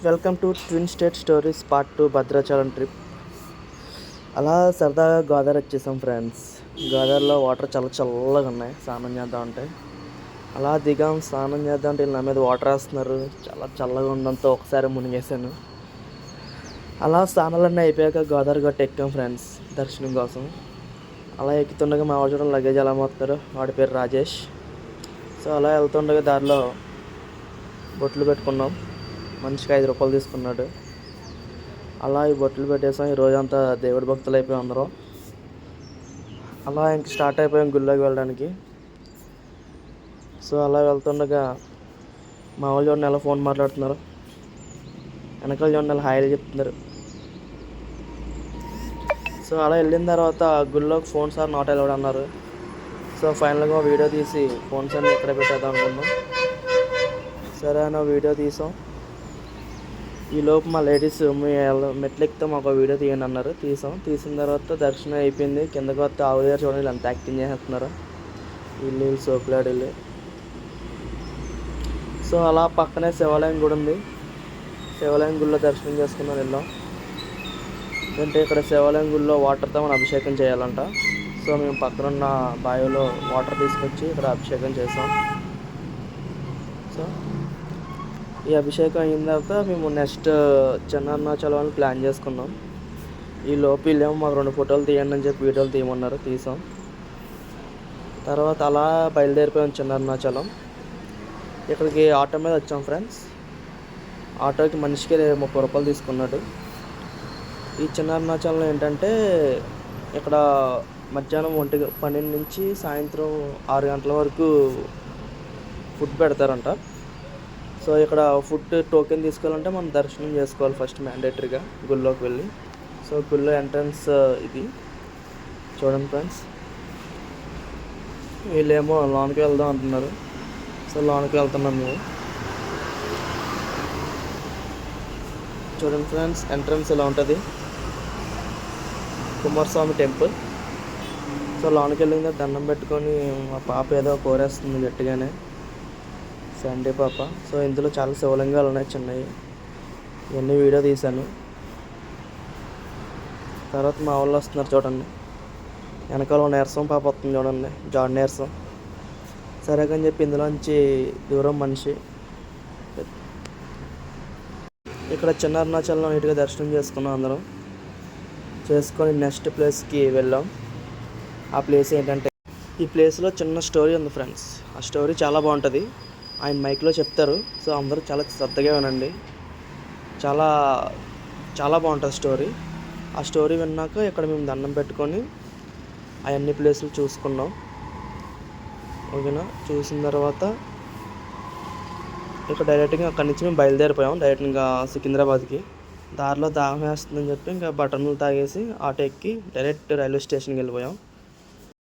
Welcome to twin state stories part 2 Bhadrachalam trip. అలా సరదాగా గోదావరి వచ్చేసాం ఫ్రెండ్స్. గోదావరిలో వాటర్ చాలా చల్లగా ఉన్నాయి. స్నానం చేద్దాం అంటే అలా దిగాం. స్నానం చేద్దాం అంటే నా మీద వాటర్ వేస్తున్నారు. చాలా చల్లగా ఉండడంతో ఒకసారి మునిగేసాను. అలా స్నానాలన్నీ అయిపోయాక గోదావరి గట్టు ఎక్కాం ఫ్రెండ్స్ దర్శనం కోసం. అలా ఎక్కుతుండగా మా వాడు చూడండి లగేజ్ ఎలా మోస్తారు. వాడి పేరు రాజేష్. సో అలా వెళ్తుండగా దారిలో బొట్లు పెట్టుకున్నాం. మనిషికి 5 రూపాయలు తీసుకున్నాడు. అలా ఈ బొట్లు పెట్టేసాం. ఈ రోజంతా దేవుడి భక్తులు అయిపోయాం అందరం. అలా ఇంక స్టార్ట్ అయిపోయాం గుళ్ళోకి వెళ్ళడానికి. సో అలా వెళ్తుండగా మా వాళ్ళు చూడండి ఎలా ఫోన్ మాట్లాడుతున్నారు. వెనకాల చూడండి ఎలా హాయిగా చెప్తున్నారు. సో అలా వెళ్ళిన తర్వాత గుళ్ళోకి ఫోన్స్ ఆర్ నాట్ అలౌడ్ అన్నారు. సో ఫైనల్గా వీడియో తీసి ఫోన్స్ అన్నీ ఎక్కడ పెట్టేద్దాం అనుకున్నాం. సరే అన్న వీడియో తీసాం. ఈలోపు మా లేడీస్ మెట్లు ఎక్కితే మాకు వీడియో తీయండి అన్నారు. తీసిన తర్వాత దర్శనం అయిపోయింది. కిందకు వస్తే ఆవు దగ్గర చూడండి ఎంత యాక్టింగ్ చేస్తున్నారు వీళ్ళు సోకులాడిల్లు. సో అలా పక్కనే శివాలయం గుడి ఉంది. శివాలయం గుడిలో దర్శనం చేసుకున్నాం వెళ్ళాం. అంటే ఇక్కడ శివాలయం గుడిలో వాటర్తో మనం అభిషేకం చేయాలంట. సో మేము పక్కనున్న బావిలో వాటర్ తీసుకొచ్చి ఇక్కడ అభిషేకం చేసాం. సో ఈ అభిషేకం అయిన తర్వాత మేము నెక్స్ట్ చిన్న అరుణాచలం ప్లాన్ చేసుకున్నాం. ఈ లోపు వీళ్ళేమో మాకు 2 ఫోటోలు తీయండి అని చెప్పి వీడియోలు తీయమన్నారు. తీసాం. తర్వాత అలా బయలుదేరిపోయాం చిన్న అరుణాచలం. ఇక్కడికి ఆటో మీద వచ్చాం ఫ్రెండ్స్. ఆటోకి మనిషికి 30 రూపాయలు తీసుకున్నాడు. ఈ చిన్న అరుణాచలంలో ఏంటంటే ఇక్కడ మధ్యాహ్నం 12 నుంచి సాయంత్రం 6 గంటల వరకు ఫుడ్ పెడతారంట. సో ఇక్కడ ఫుడ్ టోకెన్ తీసుకోవాలంటే మనం దర్శనం చేసుకోవాలి ఫస్ట్ మ్యాండేటరీగా గుళ్ళోకి వెళ్ళి. సో గుళ్ళో ఎంట్రన్స్ ఇది చూడండి ఫ్రెండ్స్. వీళ్ళేమో లోనికి వెళ్దాం అంటున్నారు. సో లోనికి వెళ్తున్నాం మేము. చూడండి ఫ్రెండ్స్ ఎంట్రన్స్ ఇలా ఉంటుంది. కుమారస్వామి టెంపుల్. సో లోనికి వెళ్ళిందా దండం పెట్టుకొని మా పాప ఏదో కోరేస్తుంది గట్టిగానే, సండే పాప. సో ఇందులో చాలా శివలింగాలు ఉన్నాయి చిన్నవి. ఇవన్నీ వీడియో తీశాను. తర్వాత మా వాళ్ళు వస్తున్నారు చూడండి. వెనకాల నీరసం పాప వస్తుంది చూడండి, జాన్ నీరసం. సరే అని చెప్పి ఇందులోంచి దూరం మనిషి. ఇక్కడ చిన్న అరుణాచలం నీట్గా దర్శనం చేసుకున్నాం అందరం. చేసుకొని నెక్స్ట్ ప్లేస్కి వెళ్ళాం. ఆ ప్లేస్ ఏంటంటే ఈ ప్లేస్లో చిన్న స్టోరీ ఉంది ఫ్రెండ్స్. ఆ స్టోరీ చాలా బాగుంటుంది. ఆయన మైక్లో చెప్తారు. సో అందరూ చాలా శ్రద్ధగా వినండి. చాలా చాలా బాగుంటుంది స్టోరీ. ఆ స్టోరీ విన్నాక ఇక్కడ మేము దండం పెట్టుకొని అవన్నీ ప్లేసులు చూసుకున్నాం. ఓకేనా. చూసిన తర్వాత ఇక్కడ డైరెక్ట్గా అక్కడి నుంచి మేము బయలుదేరిపోయాం డైరెక్ట్గా సికింద్రాబాద్కి. దారిలో దాహం వేస్తుందని చెప్పి ఇంకా బటన్లు తాగేసి ఆటో ఎక్కి డైరెక్ట్ రైల్వే స్టేషన్కి వెళ్ళిపోయాం.